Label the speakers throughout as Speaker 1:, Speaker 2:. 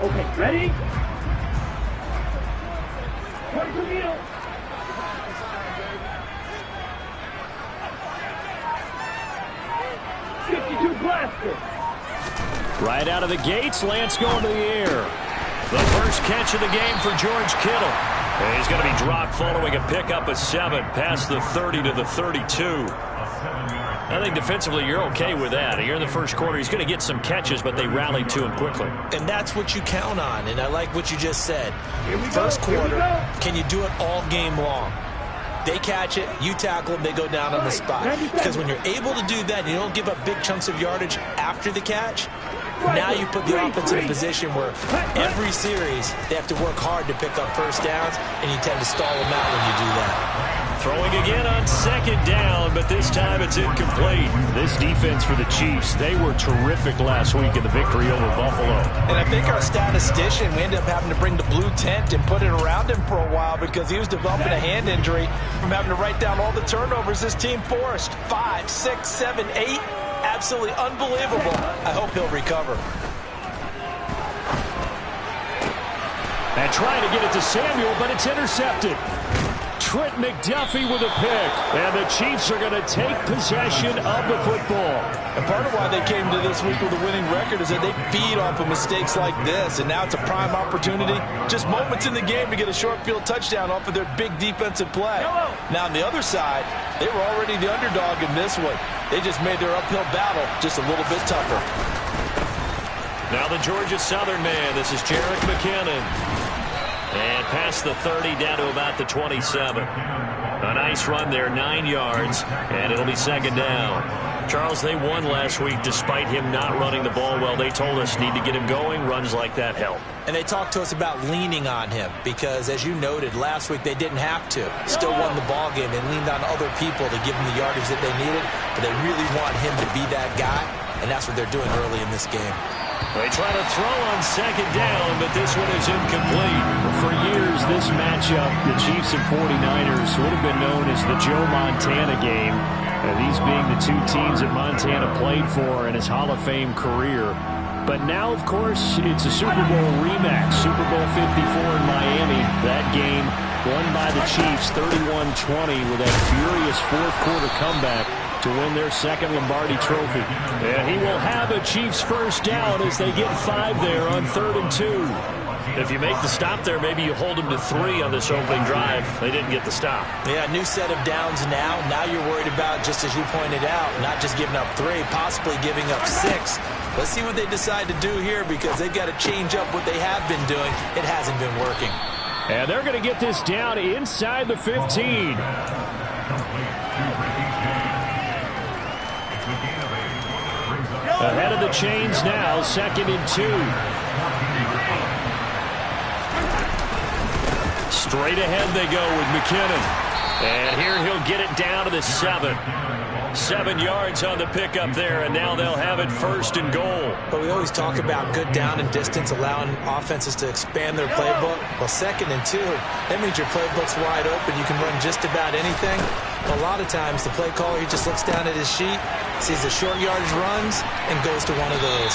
Speaker 1: Okay, ready? Turn to heel.
Speaker 2: Right out of the gates, Lance going to the air. The first catch of the game for George Kittle. And he's going to be dropped following a pickup of 7 past the 30 to the 32. I think defensively you're okay with that. Here in the first quarter, he's going to get some catches, but they rallied to him quickly.
Speaker 3: And that's what you count on, and I like what you just said. First quarter, can you do it all game long? They catch it, you tackle them, they go down on the spot. Because when you're able to do that, you don't give up big chunks of yardage after the catch, now you put the offense in a position where every series they have to work hard to pick up first downs, and you tend to stall them out when you do that.
Speaker 2: Throwing again on second down, but this time it's incomplete. This defense for the Chiefs, they were terrific last week in the victory over Buffalo.
Speaker 3: And I think our statistician, we ended up having to bring the blue tent and put it around him for a while because he was developing a hand injury from having to write down all the turnovers this team forced. 5, 6, 7, 8. Absolutely unbelievable. I hope he'll recover.
Speaker 2: And trying to get it to Samuel, but it's intercepted. Trent McDuffie with a pick. And the Chiefs are going to take possession of the football.
Speaker 3: And part of why they came to this week with a winning record is that they feed off of mistakes like this. And now it's a prime opportunity. Just moments in the game to get a short field touchdown off of their big defensive play. Now on the other side, they were already the underdog in this one. They just made their uphill battle just a little bit tougher.
Speaker 2: Now the Georgia Southern man. This is Jerick McKinnon. And past the 30 down to about the 27. A nice run there, 9 yards, and it'll be second down. Charles, they won last week despite him not running the ball well. They told us need to get him going. Runs like that help.
Speaker 3: And they talked to us about leaning on him because, as you noted, last week they didn't have to. Still won the ball game. They leaned on other people to give them the yardage that they needed, but they really want him to be that guy, and that's what they're doing early in this game.
Speaker 2: They try to throw on second down, but this one is incomplete. For years, this matchup, the Chiefs and 49ers, would have been known as the Joe Montana game. These being the two teams that Montana played for in his Hall of Fame career. But now, of course, it's a Super Bowl rematch. Super Bowl 54 in Miami. That game won by the Chiefs 31-20 with that furious fourth-quarter comeback to win their second Lombardi trophy. And he will have a Chiefs first down as they get 5 there on 3rd and 2. If you make the stop there, maybe you hold them to 3 on this opening drive. They didn't get the stop.
Speaker 3: Yeah, new set of downs now. Now you're worried about, just as you pointed out, not just giving up 3, possibly giving up 6. Let's see what they decide to do here because they've got to change up what they have been doing. It hasn't been working.
Speaker 2: And they're going to get this down inside the 15. Ahead of the chains now, 2nd and 2. Straight ahead they go with McKinnon. And here he'll get it down to the 7. 7 yards on the pickup there, and now they'll have it 1st and goal.
Speaker 3: But we always talk about good down and distance, allowing offenses to expand their playbook. Well, 2nd and 2, that means your playbook's wide open. You can run just about anything. A lot of times the play caller, he just looks down at his sheet, sees the short yardage runs, and goes to one of those.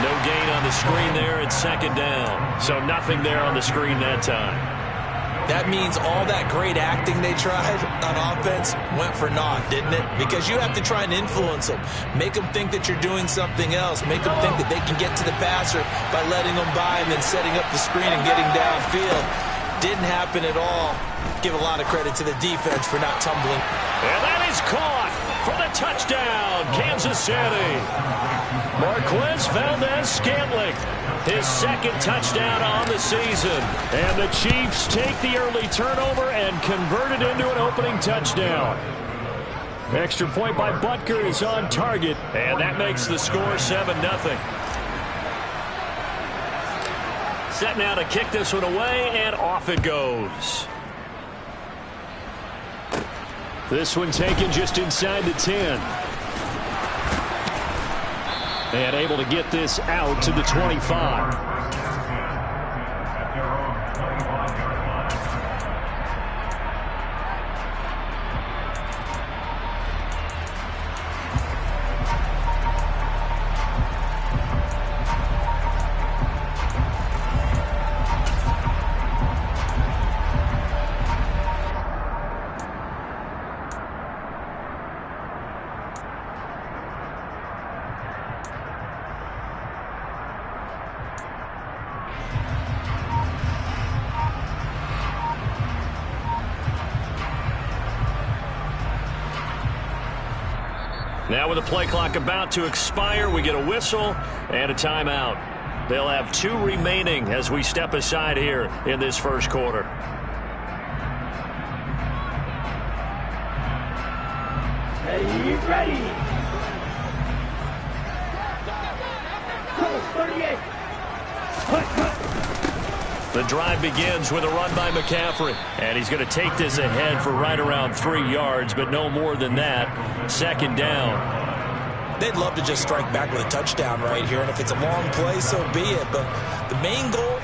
Speaker 2: No gain on the screen there. It's 2nd down. So nothing there on the screen that time.
Speaker 3: That means all that great acting they tried on offense went for naught, didn't it? Because you have to try and influence them. Make them think that you're doing something else. Make them think that they can get to the passer by letting them by and then setting up the screen and getting downfield. Didn't happen at all. Give a lot of credit to the defense for not tumbling.
Speaker 2: And that is caught for the touchdown, Kansas City. Marquez Valdes-Scantling, his 2nd touchdown on the season. And the Chiefs take the early turnover and convert it into an opening touchdown. Extra point by Butker is on target, and that makes the score 7-0. Set now to kick this one away, and off it goes. This one taken just inside the 10. And able to get this out to the 25. Now with the play clock about to expire, we get a whistle and a timeout. They'll have 2 remaining as we step aside here in this first quarter.
Speaker 1: Ready. 38.
Speaker 2: The drive begins with a run by McCaffrey. And he's going to take this ahead for right around 3 yards, but no more than that. Second down.
Speaker 3: They'd love to just strike back with a touchdown right here, and if it's a long play, so be it. But the main goal,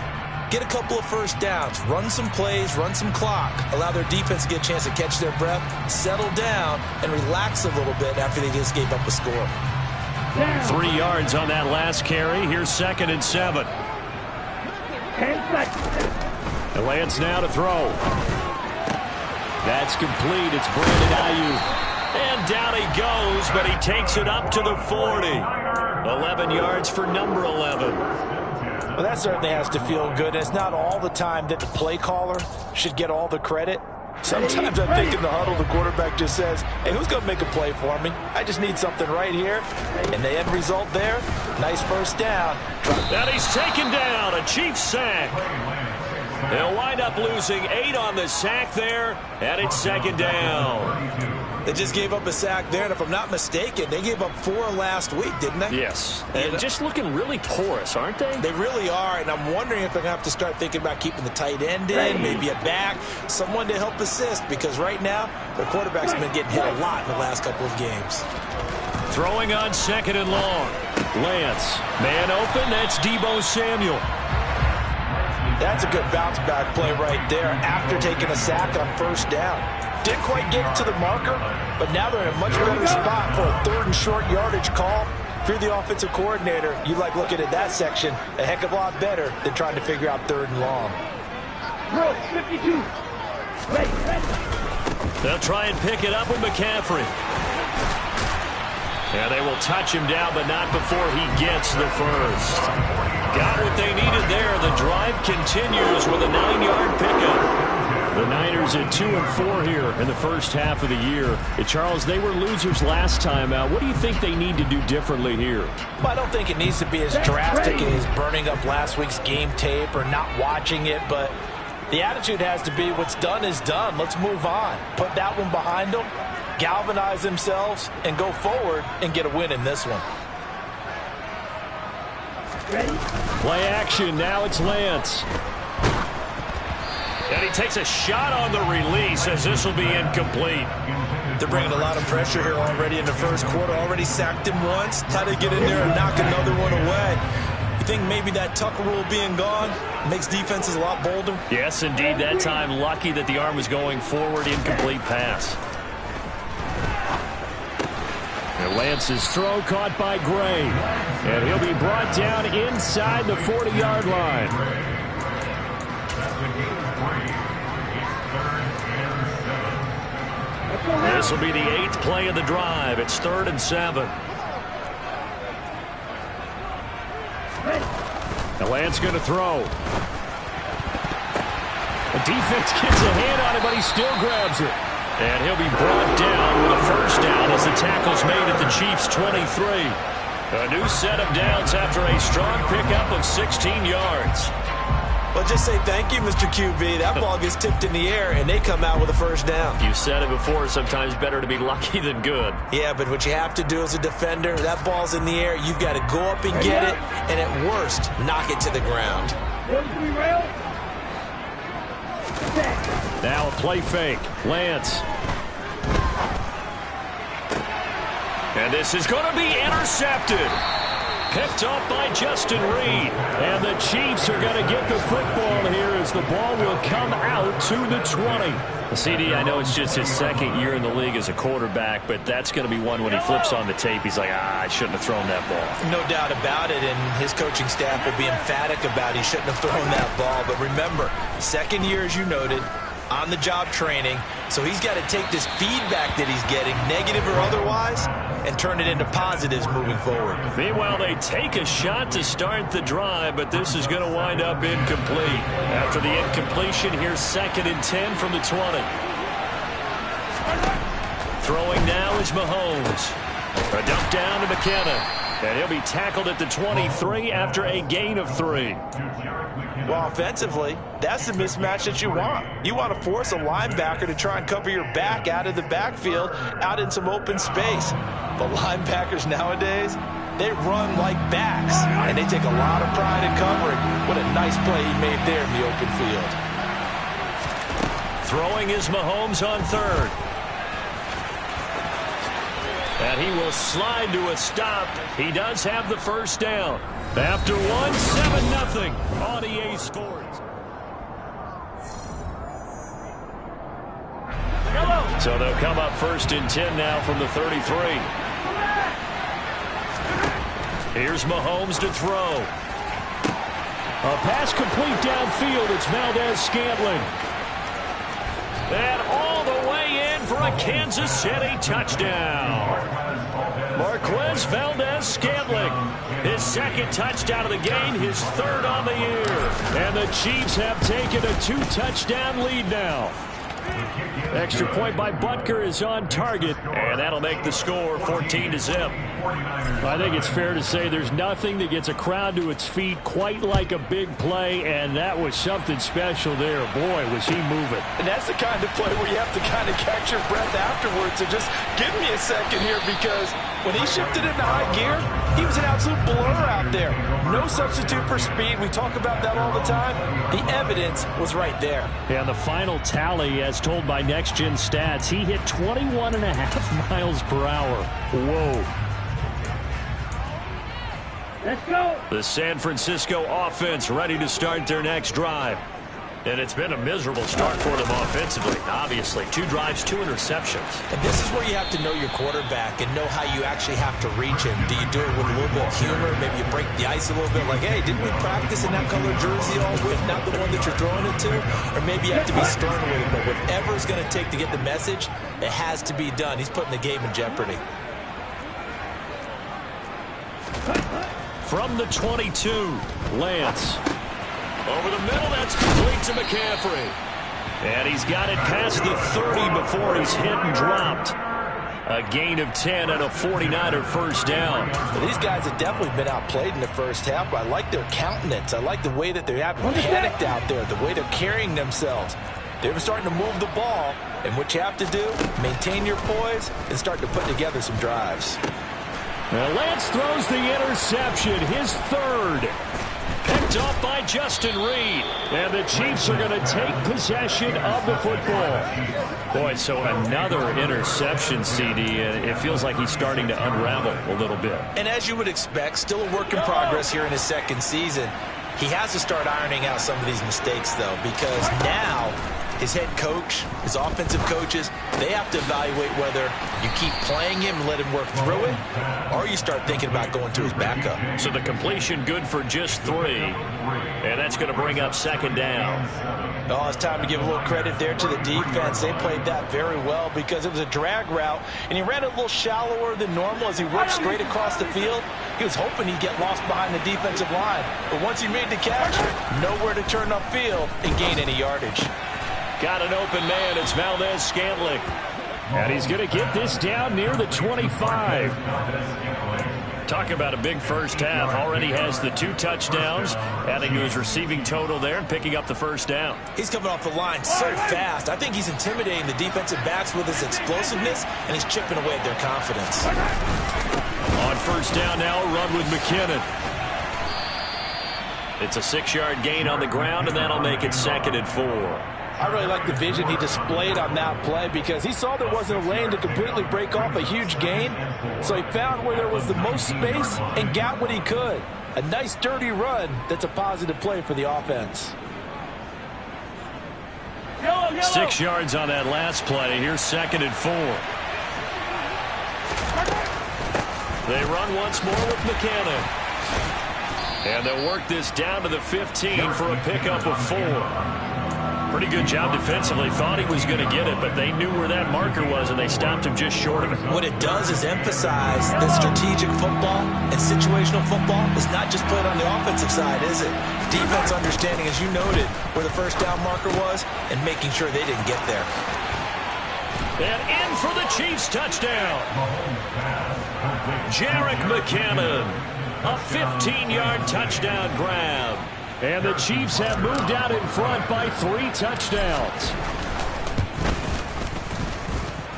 Speaker 3: get a couple of first downs, run some plays, run some clock, allow their defense to get a chance to catch their breath, settle down, and relax a little bit after they just gave up a score.
Speaker 2: 3 yards on that last carry. Here's 2nd and 7.
Speaker 1: 10 seconds.
Speaker 2: And Lance now to throw. That's complete. It's Brandon Ayuk. And down he goes, but he takes it up to the 40. 11 yards for number 11.
Speaker 3: Well, that certainly has to feel good. It's not all the time that the play caller should get all the credit. Sometimes I think in the huddle, the quarterback just says, hey, who's going to make a play for me? I just need something right here. And the end result there, nice first down.
Speaker 2: And he's taken down, a Chiefs sack. They'll wind up losing 8 on the sack there, and it's 2nd down.
Speaker 3: They just gave up a sack there, and if I'm not mistaken, they gave up 4 last week, didn't they?
Speaker 2: Yes. And just looking really porous, aren't they?
Speaker 3: They really are, and I'm wondering if they're going to have to start thinking about keeping the tight end in, maybe a back, someone to help assist, because right now, their quarterback's been getting hit a lot in the last couple of games.
Speaker 2: Throwing on 2nd and long. Lance, man open, that's Deebo Samuel.
Speaker 3: That's a good bounce-back play right there after taking a sack on first down. Didn't quite get it to the marker, but now they're in a much better spot for a 3rd and short yardage call. If you're the offensive coordinator, you like looking at that section a heck of a lot better than trying to figure out 3rd and long.
Speaker 1: 52. Ready.
Speaker 2: They'll try and pick it up with McCaffrey. And they will touch him down, but not before he gets the first. Got what they needed there. The drive continues with a 9-yard pickup. The Niners at 2-4 here in the first half of the year. And Charles, they were losers last time out. What do you think they need to do differently here?
Speaker 3: Well, I don't think it needs to be as drastic as burning up last week's game tape or not watching it, but the attitude has to be what's done is done. Let's move on. Put that one behind them, galvanize themselves, and go forward and get a win in this one.
Speaker 1: Ready.
Speaker 2: Play action. Now it's Lance. And he takes a shot on the release as this will be incomplete.
Speaker 3: They're bringing a lot of pressure here already in the first quarter. Already sacked him once. Had to get in there and knock another one away. You think maybe that Tucker rule being gone makes defenses a lot bolder?
Speaker 2: Yes, indeed. That time lucky that the arm was going forward. Incomplete pass. And Lance's throw caught by Gray. And he'll be brought down inside the 40-yard line. This will be the 8th play of the drive. It's 3rd and 7. And Lance going to throw. The defense gets a hand on it, but he still grabs it. And he'll be brought down with a first down as the tackle's made at the Chiefs' 23. A new set of downs after a strong pickup of 16 yards.
Speaker 3: Well, just say thank you, Mr. QB. That ball gets tipped in the air, and they come out with a first down.
Speaker 2: You said it before, sometimes better to be lucky than good.
Speaker 3: Yeah, but what you have to do as a defender, that ball's in the air, you've got to go up and get it, and at worst, knock it to the ground.
Speaker 2: Now a play fake. Lance. And this is going to be intercepted. Picked up by Justin Reed. And the Chiefs are going to get the football here as the ball will come out to the 20. CD, I know it's just his 2nd year in the league as a quarterback, but that's going to be one when he flips on the tape. He's like, I shouldn't have thrown that ball.
Speaker 3: No doubt about it, and his coaching staff will be emphatic about he shouldn't have thrown that ball. But remember, 2nd year, as you noted, on-the-job training, so he's got to take this feedback that he's getting, negative or otherwise, and turn it into positives moving forward.
Speaker 2: Meanwhile, they take a shot to start the drive, but this is going to wind up incomplete. After the incompletion, here's 2nd and 10 from the 20. Throwing now is Mahomes. A dump down to McKenna. And he'll be tackled at the 23 after a gain of 3.
Speaker 3: Well, offensively, that's the mismatch that you want. You want to force a linebacker to try and cover your back out of the backfield, out in some open space. But linebackers nowadays, they run like backs, and they take a lot of pride in covering. What a nice play he made there in the open field.
Speaker 2: Throwing is Mahomes on 3rd. And he will slide to a stop. He does have the first down. After 7-0 on EA Sports. So they'll come up 1st and 10 now from the 33. Here's Mahomes to throw. A pass complete downfield. It's Valdez-Scantling. And all the way in for a Kansas City touchdown. Marquez Valdez-Scantling. His 2nd touchdown of the game, his 3rd on the year. And the Chiefs have taken a 2-touchdown lead now. Extra point by Butker is on target, and that'll make the score 14-0. I think it's fair to say there's nothing that gets a crowd to its feet quite like a big play, and that was something special there. Boy, was he moving.
Speaker 3: And that's the kind of play where you have to kind of catch your breath afterwards and just give me a second here, because when he shifted into high gear, he was an absolute blur out there. No substitute for speed. We talk about that all the time. The evidence was right there.
Speaker 2: And the final tally, as told by Next Gen Stats, he hit 21.5 miles per hour. Whoa.
Speaker 1: Let's go.
Speaker 2: The San Francisco offense ready to start their next drive. And it's been a miserable start for them offensively, obviously. 2 drives, 2 interceptions.
Speaker 3: And this is where you have to know your quarterback and know how you actually have to reach him. Do you do it with a little bit of humor? Maybe you break the ice a little bit, like, hey, didn't we practice in that color jersey all week, not the one that you're throwing it to? Or maybe you have to be stern with him, but whatever it's going to take to get the message, it has to be done. He's putting the game in jeopardy.
Speaker 2: From the 22, Lance. Over the middle, that's complete to McCaffrey. And he's got it past the 30 before he's hit and dropped. A gain of 10 and a 49er first down.
Speaker 3: Well, these guys have definitely been outplayed in the first half, but I like their countenance. I like the way that they haven't panicked out there, the way they're carrying themselves. They're starting to move the ball, and what you have to do, maintain your poise and start to put together some drives.
Speaker 2: Now Lance throws the interception, his 3rd. Picked off by Justin Reed. And the Chiefs are going to take possession of the football. Boy, so another interception, CD, and it feels like he's starting to unravel a little bit.
Speaker 3: And as you would expect, still a work in progress here in his 2nd season. He has to start ironing out some of these mistakes, though, because now his head coach, his offensive coaches, they have to evaluate whether you keep playing him and let him work through it, or you start thinking about going to his backup.
Speaker 2: So the completion good for just 3, and that's going to bring up 2nd down.
Speaker 3: Oh, it's time to give a little credit there to the defense. They played that very well because it was a drag route, and he ran it a little shallower than normal as he worked straight across the field. He was hoping he'd get lost behind the defensive line, but once he made the catch, nowhere to turn upfield and gain any yardage.
Speaker 2: Got an open man. It's Valdez-Scantling. And he's going to get this down near the 25. Talk about a big first half. Already has the 2 touchdowns, adding to his receiving total there and picking up the first down.
Speaker 3: He's coming off the line so fast. I think he's intimidating the defensive backs with his explosiveness, and he's chipping away at their confidence.
Speaker 2: On first down now, a run with McKinnon. It's a 6-yard gain on the ground, and that'll make it 2nd and 4.
Speaker 3: I really like the vision he displayed on that play because he saw there wasn't a lane to completely break off a huge gain. So he found where there was the most space and got what he could. A nice dirty run that's a positive play for the offense.
Speaker 2: 6 yards on that last play. Here's 2nd and 4. They run once more with McKinnon. And they'll work this down to the 15 for a pickup of 4. Pretty good job defensively. Thought he was going to get it, but they knew where that marker was, and they stopped him just short of it.
Speaker 3: What it does is emphasize that strategic football and situational football is not just played on the offensive side, is it? Defense understanding, as you noted, where the first down marker was and making sure they didn't get there.
Speaker 2: And in for the Chiefs touchdown. Jerick McKinnon, a 15-yard touchdown grab. And the Chiefs have moved out in front by 3 touchdowns.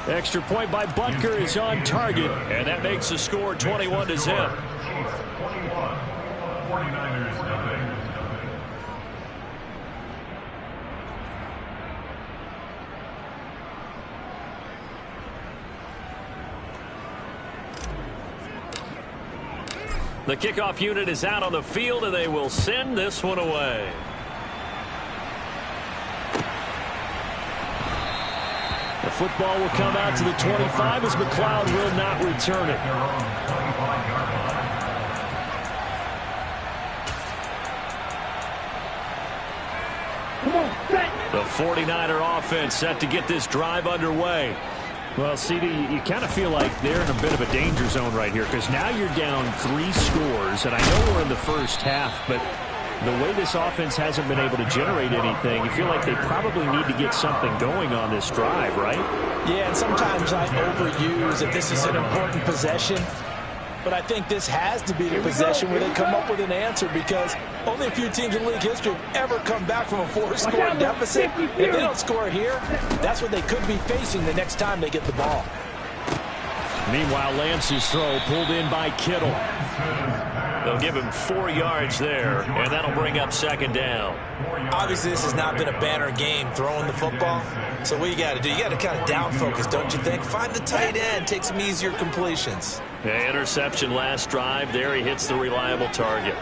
Speaker 2: Extra point by Butker is on target, and that makes the score 21-0. The kickoff unit is out on the field, and they will send this one away. The football will come out to the 25 as McLeod will not return it. The 49er offense set to get this drive underway. Well, CD, you kind of feel like they're in a bit of a danger zone right here because now you're down 3 scores, and I know we're in the first half, but the way this offense hasn't been able to generate anything, you feel like they probably need to get something going on this drive, right?
Speaker 3: Yeah, and sometimes I overuse that this is an important possession, but I think this has to be the possession where they come up with an answer because only a few teams in league history have ever come back from a 4-score deficit. If they don't score here, that's what they could be facing the next time they get the ball.
Speaker 2: Meanwhile, Lance's throw pulled in by Kittle. They'll give him 4 yards there, and that'll bring up second down.
Speaker 3: Obviously, this has not been a banner game throwing the football. So what you got to do, you got to kind of down focus, don't you think? Find the tight end, take some easier completions.
Speaker 2: Yeah, interception last drive. There he hits the reliable target.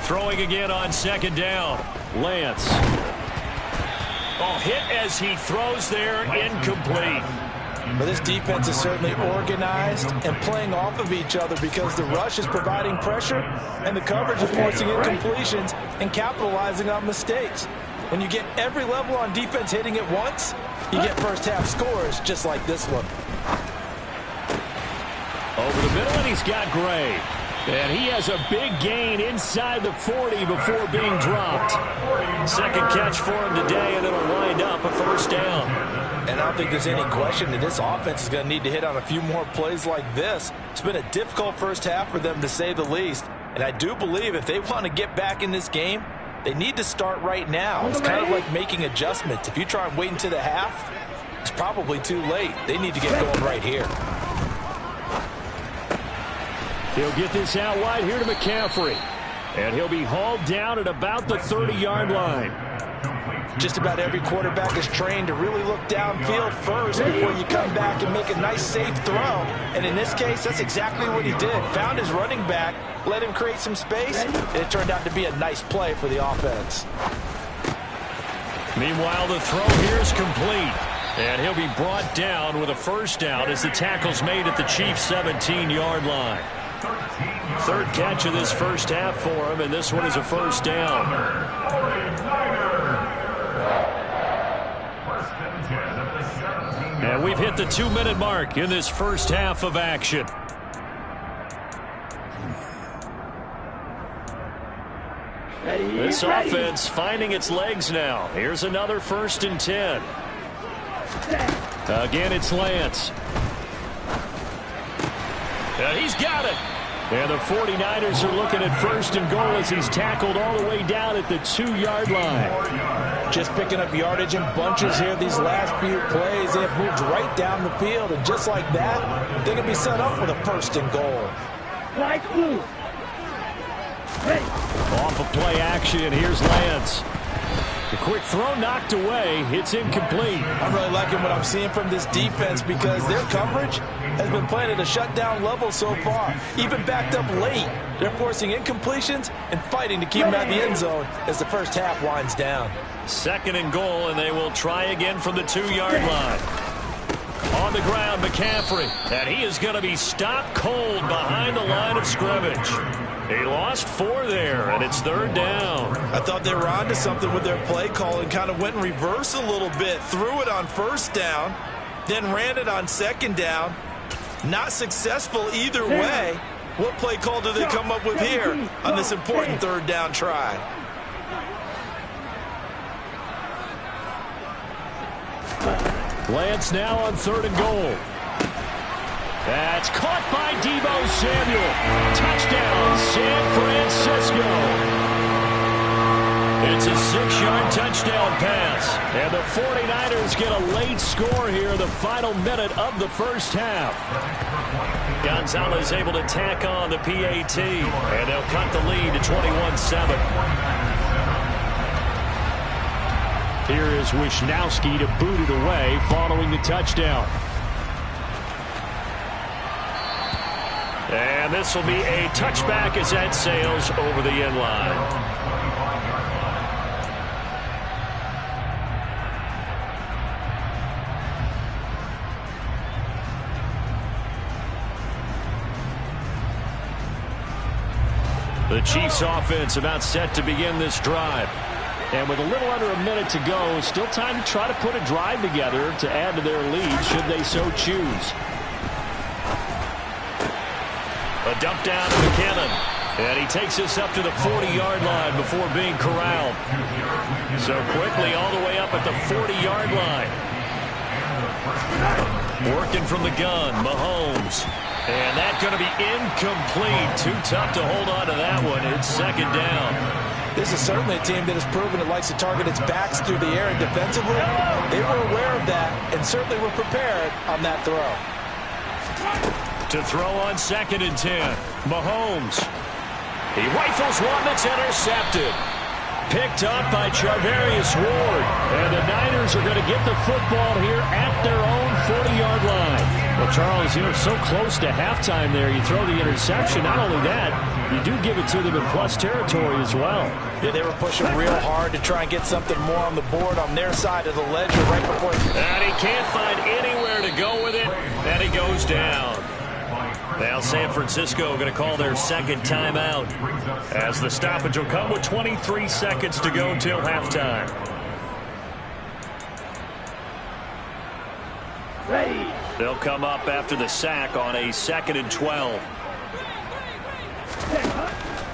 Speaker 2: Throwing again on second down. Lance. Oh, hit as he throws there, incomplete.
Speaker 3: But this defense is certainly organized and playing off of each other because the rush is providing pressure and the coverage is forcing incompletions and capitalizing on mistakes. When you get every level on defense hitting it once, you get first half scores just like this one.
Speaker 2: Over the middle, and he's got Gray. And he has a big gain inside the 40 before being dropped. Second catch for him today, and it'll wind up a first down.
Speaker 3: And I don't think there's any question that this offense is going to need to hit on a few more plays like this. It's been a difficult first half for them, to say the least. And I do believe if they want to get back in this game, they need to start right now. It's kind of like making adjustments. If you try and wait until the half, it's probably too late. They need to get going right here.
Speaker 2: He'll get this out wide here to McCaffrey. And he'll be hauled down at about the 30-yard line.
Speaker 3: Just about every quarterback is trained to really look downfield first before you come back and make a nice, safe throw. And in this case, that's exactly what he did. Found his running back, let him create some space, and it turned out to be a nice play for the offense.
Speaker 2: Meanwhile, the throw here is complete. And he'll be brought down with a first down as the tackle's made at the Chiefs' 17-yard line. Third catch of this first half for him, and this one is a first down. And we've hit the 2-minute mark in this first half of action. This offense finding its legs now. Here's another 1st and 10. Again, it's Lance. And he's got it. And the 49ers are looking at 1st and goal as he's tackled all the way down at the 2-yard line.
Speaker 3: Just picking up yardage in bunches here these last few plays. They have moved right down the field, and just like that, they're going to be set up with a 1st and goal.
Speaker 2: Off of play action, here's Lance. The quick throw knocked away. It's incomplete.
Speaker 3: I'm really liking what I'm seeing from this defense because their coverage has been playing at a shutdown level so far. Even backed up late, they're forcing incompletions and fighting to keep them out of the end zone as the first half winds down.
Speaker 2: 2nd and goal, and they will try again from the 2-yard line. On the ground, McCaffrey. And he is going to be stopped cold behind the line of scrimmage. He lost 4 there, and it's 3rd down.
Speaker 3: I thought they were onto something with their play call and kind of went in reverse a little bit. Threw it on 1st down, then ran it on 2nd down. Not successful either way. What play call do they come up with here on this important 3rd down try?
Speaker 2: Lance now on 3rd and goal. That's caught by Deebo Samuel. Touchdown, San Francisco. It's a 6-yard touchdown pass. And the 49ers get a late score here in the final minute of the first half. Gonzalez able to tack on the PAT. And they'll cut the lead to 21-7. Here is Wisnowski to boot it away following the touchdown. And this will be a touchback as that sails over the end line. The Chiefs offense about set to begin this drive. And with a little under a minute to go, still time to try to put a drive together to add to their lead should they so choose. A dump down to McKinnon. And he takes this up to the 40-yard line before being corralled. So quickly all the way up at the 40-yard line. Working from the gun, Mahomes. And that's going to be incomplete. Too tough to hold on to that one. It's 2nd down.
Speaker 3: This is certainly a team that has proven it likes to target its backs through the air, and defensively, they were aware of that and certainly were prepared on that throw.
Speaker 2: To throw on 2nd and 10. Mahomes. He rifles one that's intercepted. Picked up by Charvarius Ward. And the Niners are going to get the football here at their own 40-yard line. Well, Charles, so close to halftime there. You throw the interception. Not only that, you do give it to them in plus territory as well.
Speaker 3: Yeah, they were pushing real hard to try and get something more on the board on their side of the ledger right before.
Speaker 2: And he can't find anywhere to go with it. And he goes down. Now San Francisco going to call their 2nd timeout as the stoppage will come with 23 seconds to go till halftime.
Speaker 1: Ready.
Speaker 2: They'll come up after the sack on a 2nd and 12.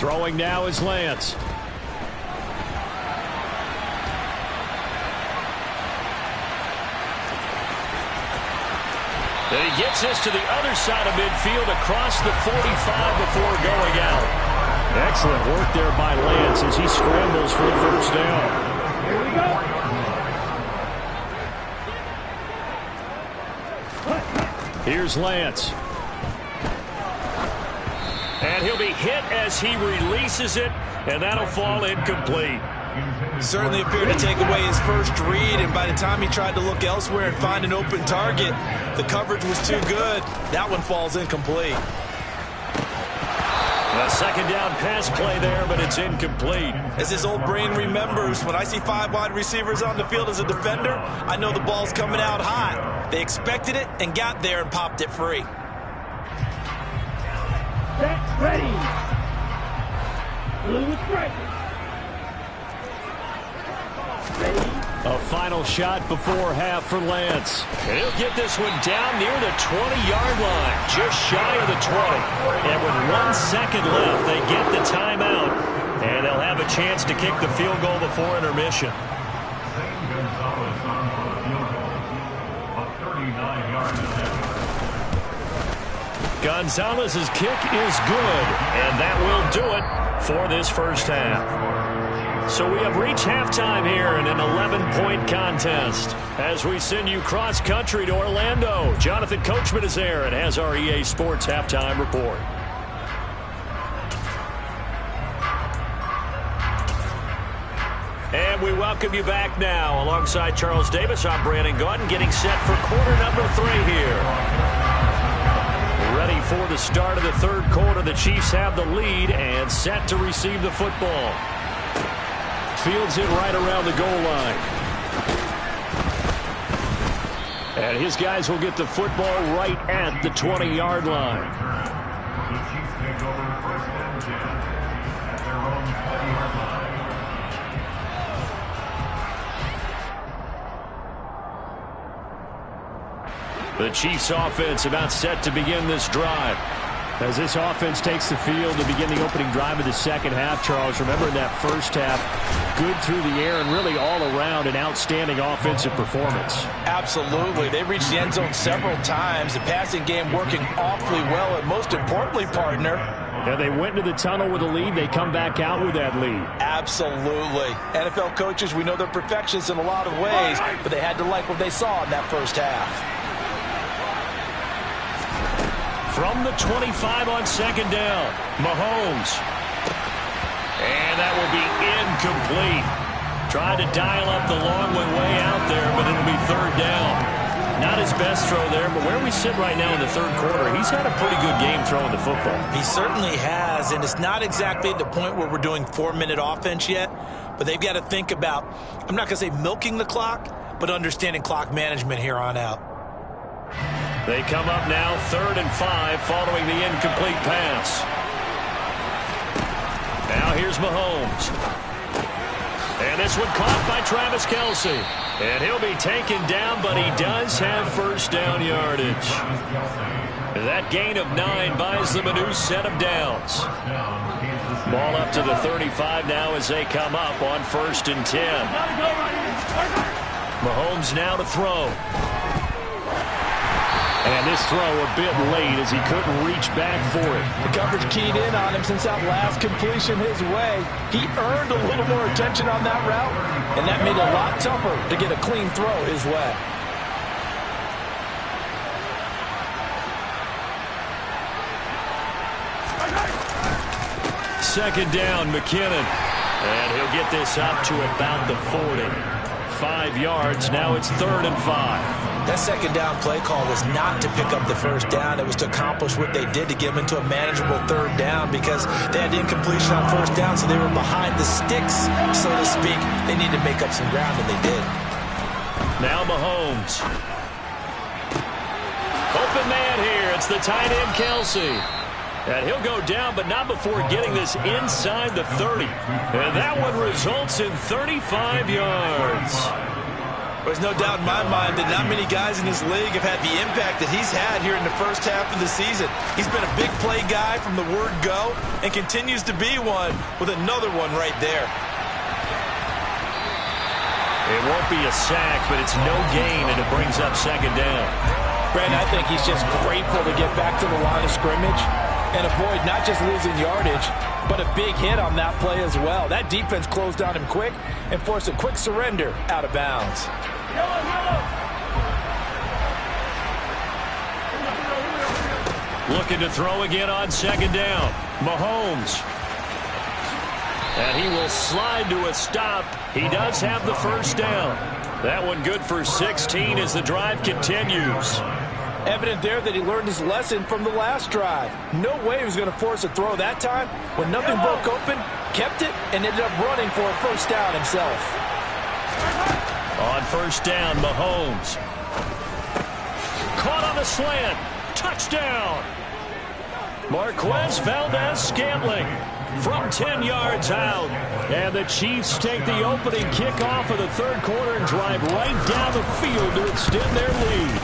Speaker 2: Throwing now is Lance. And he gets this to the other side of midfield across the 45 before going out. Excellent work there by Lance as he scrambles for the 1st down.
Speaker 1: Here we go.
Speaker 2: Here's Lance. And he'll be hit as he releases it, and that'll fall incomplete.
Speaker 3: Certainly appeared to take away his first read, and by the time he tried to look elsewhere and find an open target, the coverage was too good. That one falls incomplete.
Speaker 2: A 2nd down pass play there, but it's incomplete.
Speaker 3: As his old brain remembers, when I see 5 wide receivers on the field as a defender, I know the ball's coming out hot. They expected it and got there and popped it free.
Speaker 1: Set, ready. Blue is strike. Ready.
Speaker 2: A final shot before half for Lance. And he'll get this one down near the 20-yard line, just shy of the 20. And with 1 second left, they get the timeout. And they'll have a chance to kick the field goal before intermission. Gonzalez's kick is good, and that will do it for this first half. So we have reached halftime here in an 11-point contest. As we send you cross-country to Orlando, Jonathan Coachman is there and has our EA Sports Halftime Report. And we welcome you back now. Alongside Charles Davis, I'm Brandon Gaudin, getting set for quarter number 3 here. Ready for the start of the 3rd quarter. The Chiefs have the lead and set to receive the football. Fields it right around the goal line. And his guys will get the football right at the 20-yard line.
Speaker 4: The Chiefs take over 1st and 10 at their own 20-yard line.
Speaker 2: The Chiefs offense about set to begin this drive. As this offense takes the field to begin the opening drive of the second half, Charles, remember in that first half, good through the air and really all around an outstanding offensive performance.
Speaker 3: Absolutely. They reached the end zone several times. The passing game working awfully well, and most importantly, partner,
Speaker 2: yeah, they went into the tunnel with a lead. They come back out with that lead.
Speaker 3: Absolutely. NFL coaches, we know they're perfectionists in a lot of ways, but they had to like what they saw in that first half.
Speaker 2: From the 25 on second down, Mahomes. And that will be incomplete. Tried to dial up the long way out there, but it'll be third down. Not his best throw there, but where we sit right now in the third quarter, he's had a pretty good game throwing the football.
Speaker 3: He certainly has, and it's not exactly at the point where we're doing 4-minute offense yet, but they've got to think about, I'm not going to say milking the clock, but understanding clock management here on out.
Speaker 2: They come up now 3rd and 5 following the incomplete pass. Now here's Mahomes. And this one caught by Travis Kelce. And he'll be taken down, but he does have first down yardage. That gain of 9 buys them a new set of downs. Ball up to the 35 now as they come up on 1st and 10. Mahomes now to throw. And this throw a bit late as he couldn't reach back for it.
Speaker 3: The coverage keyed in on him since that last completion his way. He earned a little more attention on that route, and that made it a lot tougher to get a clean throw his way.
Speaker 2: Second down, McKinnon. And he'll get this up to about the 40. 5 yards. Now it's 3rd and 5.
Speaker 3: That second down play call was not to pick up the first down. It was to accomplish what they did to get them into a manageable 3rd down because they had incompletion on 1st down, so they were behind the sticks, so to speak. They needed to make up some ground, and they did.
Speaker 2: Now Mahomes. Open man here. It's the tight end, Kelce. And he'll go down, but not before getting this inside the 30. And that one results in 35 yards.
Speaker 3: There's no doubt in my mind that not many guys in this league have had the impact that he's had here in the first half of the season. He's been a big play guy from the word go and continues to be one with another one right there.
Speaker 2: It won't be a sack, but it's no gain, and it brings up second down.
Speaker 3: Brandon, I think he's just grateful to get back to the line of scrimmage and avoid not just losing yardage, but a big hit on that play as well. That defense closed on him quick and forced a quick surrender out of bounds.
Speaker 2: Looking to throw again on second down. Mahomes. And he will slide to a stop. He does have the first down. That one good for 16 as the drive continues.
Speaker 3: Evident there that he learned his lesson from the last drive. No way he was going to force a throw that time. When nothing broke open, kept it, and ended up running for a first down himself.
Speaker 2: On first down, Mahomes. Caught on the slant. Touchdown. Marquez Valdez-Scantling from 10 yards out. And the Chiefs take the opening kickoff of the third quarter and drive right down the field to extend their lead.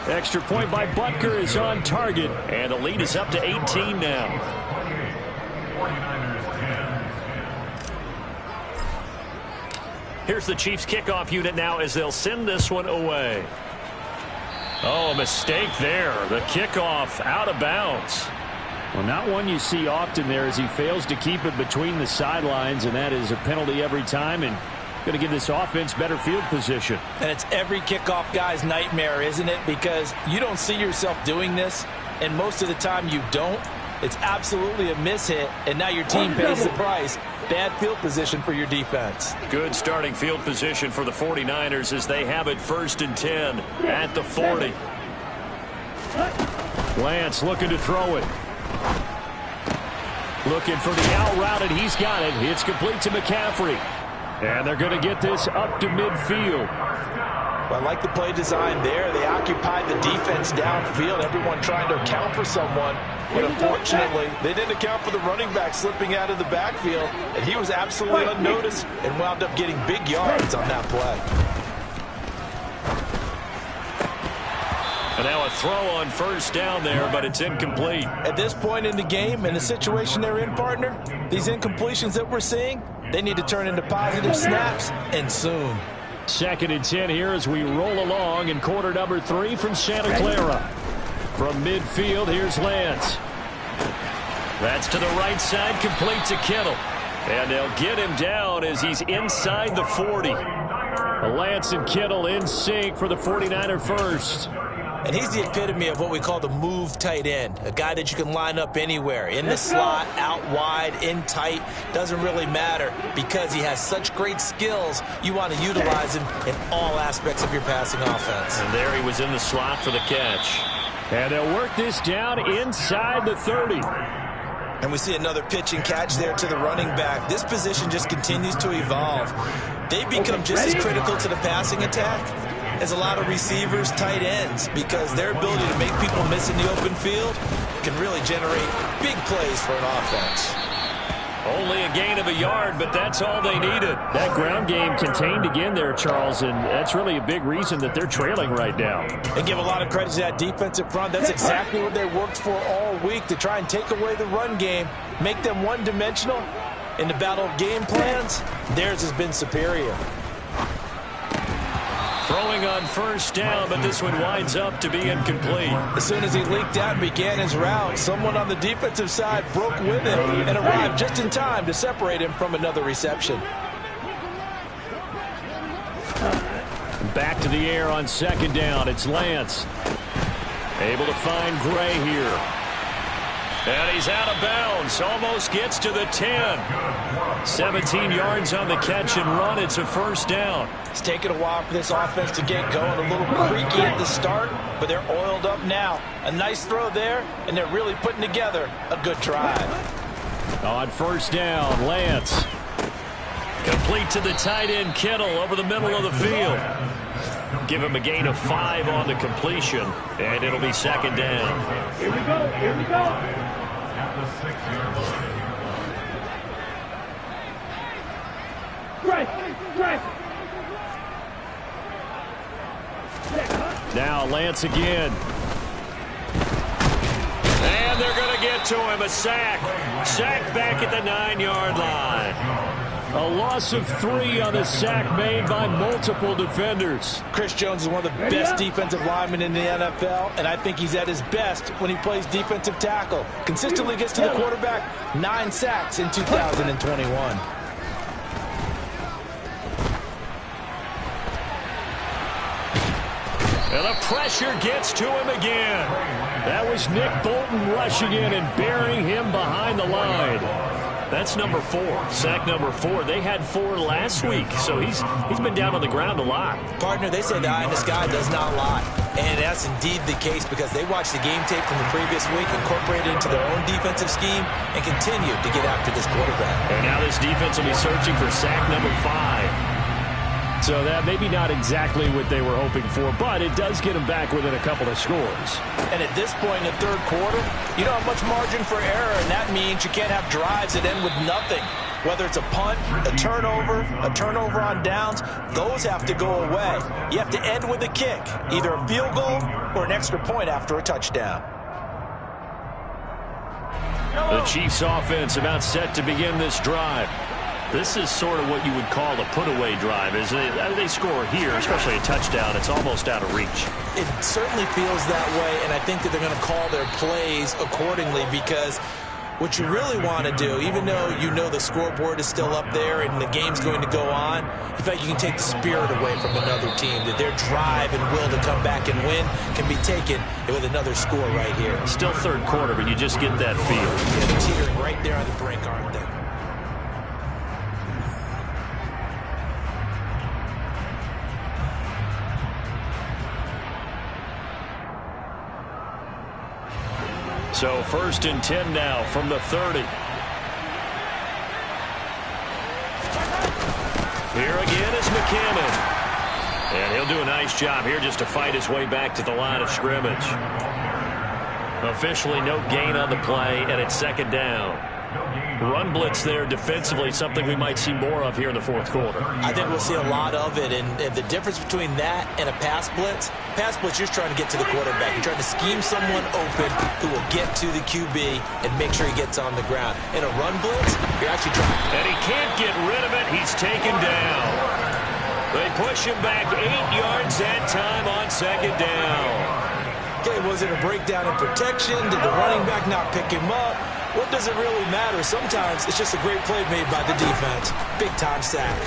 Speaker 2: Extra point by Butker is on target, and the lead is up to 18 now. Here's the Chiefs kickoff unit now as they'll send this one away. Oh, a mistake there. The kickoff out of bounds. Well, not one you see often there as he fails to keep it between the sidelines, and that is a penalty every time, and going to give this offense better field position.
Speaker 3: And it's every kickoff guy's nightmare, isn't it? Because you don't see yourself doing this, and most of the time you don't. It's absolutely a mishit, and now your team pays the price. Bad field position for your defense.
Speaker 2: Good starting field position for the 49ers as they have it 1st and 10 at the 40. Lance looking to throw it. Looking for the out route, and he's got it. It's complete to McCaffrey. And they're going to get this up to midfield.
Speaker 3: Well, I like the play design there. They occupied the defense downfield, everyone trying to account for someone. But unfortunately, they didn't account for the running back slipping out of the backfield. And he was absolutely unnoticed and wound up getting big yards on that play.
Speaker 2: And now a throw on first down there, but it's incomplete.
Speaker 3: At this point in the game, in the situation they're in, partner, these incompletions that we're seeing, they need to turn into positive snaps, and soon.
Speaker 2: 2nd and 10 here as we roll along in quarter number 3 from Santa Clara. From midfield, here's Lance. That's to the right side, complete to Kittle. And they'll get him down as he's inside the 40. Lance and Kittle in sync for the 49er first.
Speaker 3: And he's the epitome of what we call the move tight end, a guy that you can line up anywhere, in the slot, out wide, in tight, doesn't really matter because he has such great skills. You want to utilize him in all aspects of your passing offense.
Speaker 2: And there he was in the slot for the catch. And they'll work this down inside the 30.
Speaker 3: And we see another pitch and catch there to the running back. This position just continues to evolve. They become just as critical to the passing attack as a lot of receivers, tight ends, because their ability to make people miss in the open field can really generate big plays for an offense.
Speaker 2: Only a gain of a yard, but that's all they needed. That ground game contained again there, Charles, and that's really a big reason that they're trailing right now.
Speaker 3: They give a lot of credit to that defensive front. That's exactly what they worked for all week, to try and take away the run game, make them one-dimensional. In the battle of game plans, theirs has been superior.
Speaker 2: Throwing on first down, but this one winds up to be incomplete.
Speaker 3: As soon as he leaked out and began his route, someone on the defensive side broke with him and arrived just in time to separate him from another reception.
Speaker 2: Back to the air on 2nd down. It's Lance. Able to find Gray here. And he's out of bounds. Almost gets to the 10. 17 yards on the catch and run. It's a first down.
Speaker 3: It's taken a while for this offense to get going. A little creaky at the start, but they're oiled up now. A nice throw there, and they're really putting together a good drive.
Speaker 2: On first down, Lance. Complete to the tight end, Kittle, over the middle of the field. Give him a gain of 5 on the completion, and it'll be 2nd down.
Speaker 1: Here we go. Here we go.
Speaker 4: At the 6-yard line.
Speaker 1: Strike.
Speaker 2: Now Lance again. And they're going to get to him. A sack. Sack back at the 9-yard line. A loss of 3 on the sack made by multiple defenders.
Speaker 3: Chris Jones is one of the best defensive linemen in the NFL, and I think he's at his best when he plays defensive tackle. Consistently gets to the quarterback. 9 sacks in 2021.
Speaker 2: And the pressure gets to him again. That was Nick Bolton rushing in and burying him behind the line. That's number 4, sack number 4. They had 4 last week, so he's been down on the ground a lot.
Speaker 3: Partner, they say the eye in the sky does not lie. And that's indeed the case because they watched the game tape from the previous week, incorporated it into their own defensive scheme, and continued to get after this quarterback.
Speaker 2: And now this defense will be searching for sack number 5. So that maybe not exactly what they were hoping for, but it does get them back within a couple of scores.
Speaker 3: And at this point in the third quarter, you don't have much margin for error, and that means you can't have drives that end with nothing. Whether it's a punt, a turnover on downs, those have to go away. You have to end with a kick, either a field goal or an extra point after a touchdown.
Speaker 2: The Chiefs offense about set to begin this drive. This is sort of what you would call a put-away drive. As they score here, especially a touchdown, it's almost out of reach.
Speaker 3: It certainly feels that way, and I think that they're going to call their plays accordingly because what you really want to do, even though you know the scoreboard is still up there and the game's going to go on, in fact, you can take the spirit away from another team, that their drive and will to come back and win can be taken with another score right here.
Speaker 2: Still third quarter, but you just get that feel.
Speaker 3: Yeah, they're teetering right there on the brink, aren't they?
Speaker 2: So 1st and 10 now from the 30. Here again is McKinnon. And he'll do a nice job here just to fight his way back to the line of scrimmage. Officially no gain on the play, and it's 2nd down. Run blitz there defensively, something we might see more of here in the fourth quarter.
Speaker 3: I think we'll see a lot of it, and the difference between that and a pass blitz, you're trying to get to the quarterback. You're trying to scheme someone open who will get to the QB and make sure he gets on the ground. In a run blitz, you're actually trying.
Speaker 2: And he can't get rid of it. He's taken down. They push him back 8 yards that time on second down.
Speaker 3: Okay, was it a breakdown in protection? Did the running back not pick him up? What does it really matter? Sometimes it's just a great play made by the defense. Big-time sack.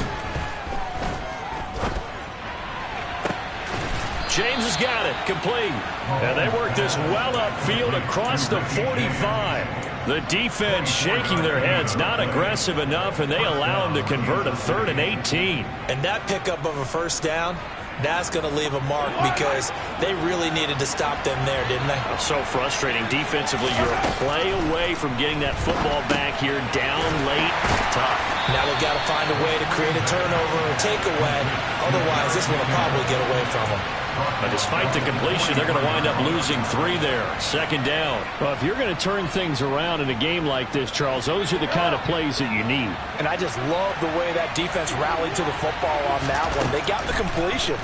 Speaker 2: James has got it. Complete. And they work this well upfield across the 45. The defense shaking their heads, not aggressive enough, and they allow him to convert a 3rd and 18.
Speaker 3: And that pickup of a first down, that's going to leave a mark because they really needed to stop them there, didn't they?
Speaker 2: So frustrating. Defensively, you're a play away from getting that football back here, down late, tough.
Speaker 3: Now they've got to find a way to create a turnover or a takeaway. Otherwise, this one will probably get away from them.
Speaker 2: But despite the completion, they're going to wind up losing 3 there. Second down. Well, if you're going to turn things around in a game like this, Charles, those are the kind of plays that you need.
Speaker 5: And I just love the way that defense rallied to the football on that one. They got the completion,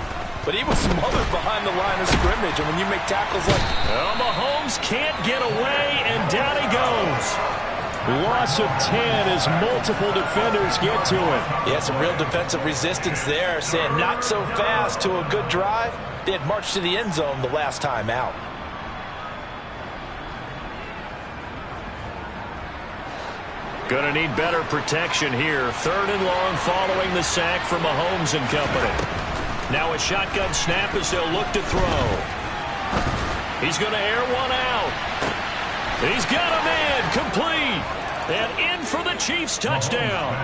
Speaker 5: but he was smothered behind the line of scrimmage. And when you make tackles like...
Speaker 2: Well, Mahomes can't get away, and down he goes. Loss of 10 as multiple defenders get to it.
Speaker 3: Yeah, some real defensive resistance there, saying not so fast to a good drive. They had marched to the end zone the last time out.
Speaker 2: Gonna need better protection here. 3rd and long following the sack from Mahomes and company. Now a shotgun snap as they'll look to throw. He's gonna air one out. He's got a man complete. And in for the Chiefs touchdown.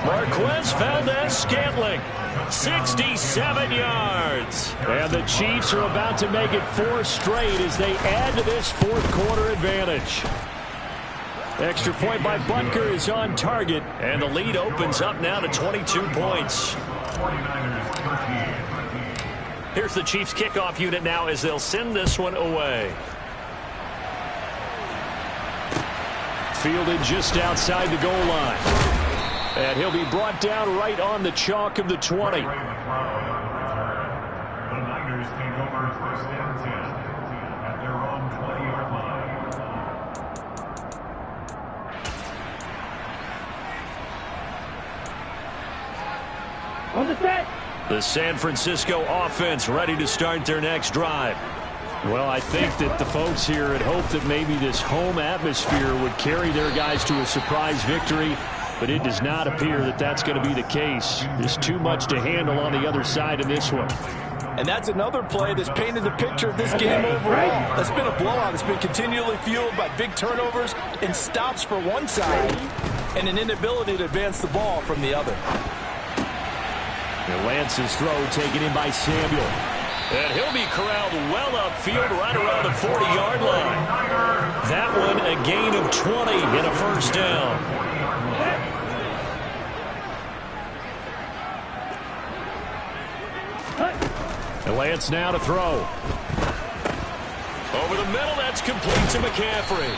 Speaker 2: Marquez Valdes-Scantling, 67 yards. And the Chiefs are about to make it 4 straight as they add to this fourth quarter advantage. Extra point by Butker is on target, and the lead opens up now to 22 points. Here's the Chiefs kickoff unit now as they'll send this one away. Fielded just outside the goal line. And he'll be brought down right on the chalk of the 20.
Speaker 4: The Niners take over 1st and 10 at their own 20-yard line.
Speaker 1: On the set.
Speaker 2: The San Francisco offense ready to start their next drive. Well, I think that the folks here had hoped that maybe this home atmosphere would carry their guys to a surprise victory, but it does not appear that that's going to be the case. There's too much to handle on the other side in this one.
Speaker 5: And that's another play that's painted the picture of this game overall. It's been a blowout. It's been continually fueled by big turnovers and stops for one side and an inability to advance the ball from the other.
Speaker 2: And Lance's throw taken in by Samuel. And he'll be corralled well upfield right around the 40-yard line. That one a gain of 20 and a first down. And Lance now to throw. Over the middle, that's complete to McCaffrey.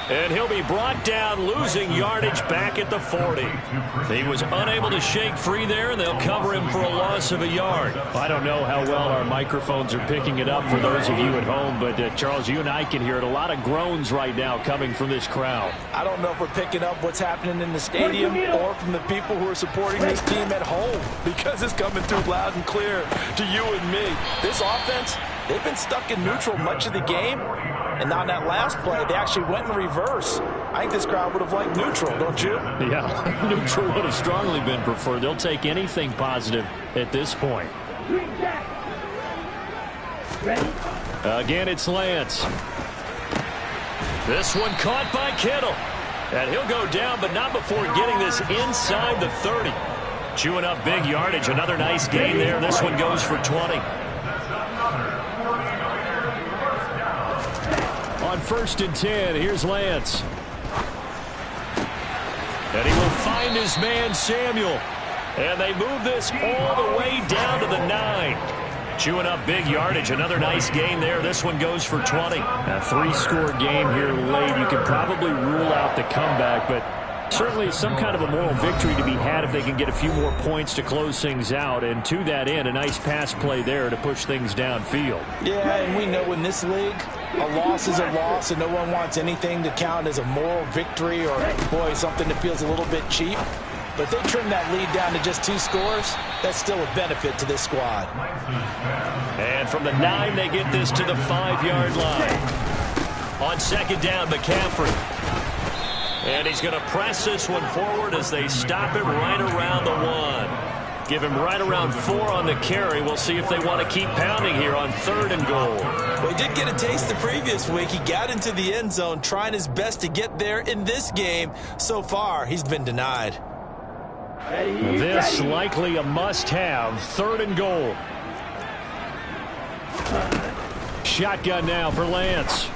Speaker 2: And he'll be brought down, losing yardage back at the 40. He was unable to shake free there, and they'll cover him for a loss of a yard. I don't know how well our microphones are picking it up for those of you at home, but Charles, you and I can hear it. A lot of groans right now coming from this crowd.
Speaker 5: I don't know if we're picking up what's happening in the stadium or from the people who are supporting this team at home, because it's coming through loud and clear to you and me. This offense, they've been stuck in neutral much of the game. And on that last play, they actually went in reverse. I think this crowd would have liked neutral, don't you?
Speaker 2: Yeah, neutral would have strongly been preferred. They'll take anything positive at this point.
Speaker 1: Ready?
Speaker 2: Again, it's Lance. This one caught by Kittle. And he'll go down, but not before getting this inside the 30. Chewing up big yardage. Another nice gain there. This one goes for 20. On 1st and 10, here's Lance. And he will find his man, Samuel. And they move this all the way down to the 9. Chewing up big yardage. Another nice gain there. This one goes for 20. A 3-score game here late. You could probably rule out the comeback, but certainly some kind of a moral victory to be had if they can get a few more points to close things out. And to that end, a nice pass play there to push things downfield.
Speaker 5: Yeah, and we know in this league, a loss is a loss, and no one wants anything to count as a moral victory or, boy, something that feels a little bit cheap. But they trim that lead down to just 2 scores. That's still a benefit to this squad.
Speaker 2: And from the 9, they get this to the 5-yard line. On second down, McCaffrey. And he's going to press this one forward as they stop it right around the 1. Give him right around 4 on the carry. We'll see if they want to keep pounding here on 3rd and goal.
Speaker 3: Well, he did get a taste the previous week. He got into the end zone, trying his best to get there in this game. So far, he's been denied.
Speaker 2: This likely a must-have. 3rd and goal. Shotgun now for Lance.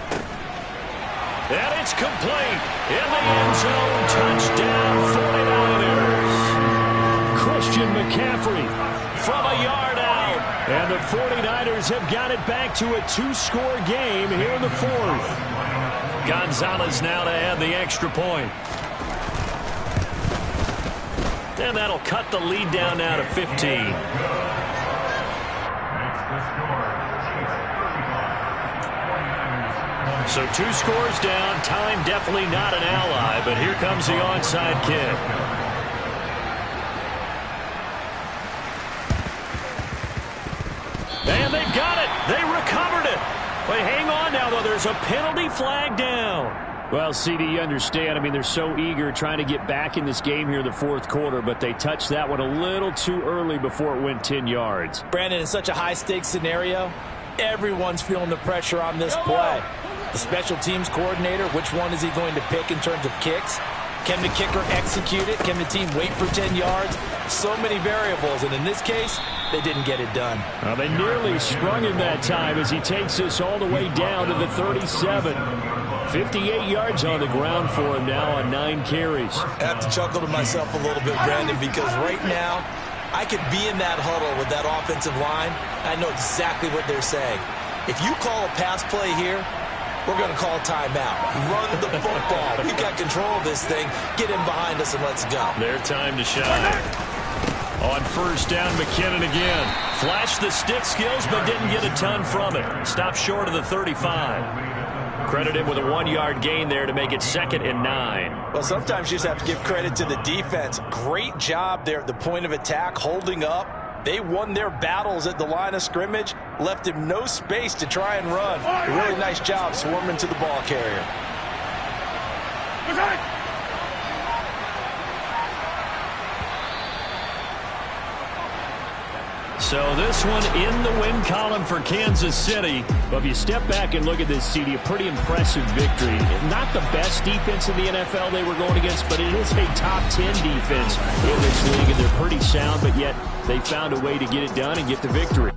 Speaker 2: And it's complete. In the end zone, touchdown 49ers. Christian McCaffrey from a yard out. And the 49ers have got it back to a 2-score game here in the 4th. Gonzalez now to add the extra point. And that'll cut the lead down now to 15. So 2 scores down. Time definitely not an ally, but here comes the onside kick. And they've got it. They recovered it. But hang on now, though. There's a penalty flag down. Well, CD, you understand. I mean, they're so eager trying to get back in this game here in the 4th quarter, but they touched that one a little too early before it went 10 yards.
Speaker 5: Brandon, in such a high-stakes scenario, everyone's feeling the pressure on this play. The special teams coordinator, which one is he going to pick in terms of kicks? Can the kicker execute it? Can the team wait for 10 yards? So many variables, and in this case, they didn't get it done.
Speaker 2: Well, they nearly sprung him that time as he takes this all the way down to the 37. 58 yards on the ground for him now on 9 carries.
Speaker 3: I have to chuckle to myself a little bit, Brandon, because right now I could be in that huddle with that offensive line. I know exactly what they're saying. If you call a pass play here, we're going to call a timeout. Run the football. We've got control of this thing. Get in behind us and let's go.
Speaker 2: Their time to shine. On 1st down, McKinnon again. Flashed the stick skills, but didn't get a ton from it. Stopped short of the 35. Credit him with a 1-yard gain there to make it 2nd and 9.
Speaker 5: Well, sometimes you just have to give credit to the defense. Great job there at the point of attack, holding up. They won their battles at the line of scrimmage, left him no space to try and run. A really nice job swarming to the ball carrier.
Speaker 2: So this one in the win column for Kansas City. But if you step back and look at this, CD, a pretty impressive victory. Not the best defense in the NFL they were going against, but it is a top 10 defense in this league, and they're pretty sound, but yet they found a way to get it done and get the victory.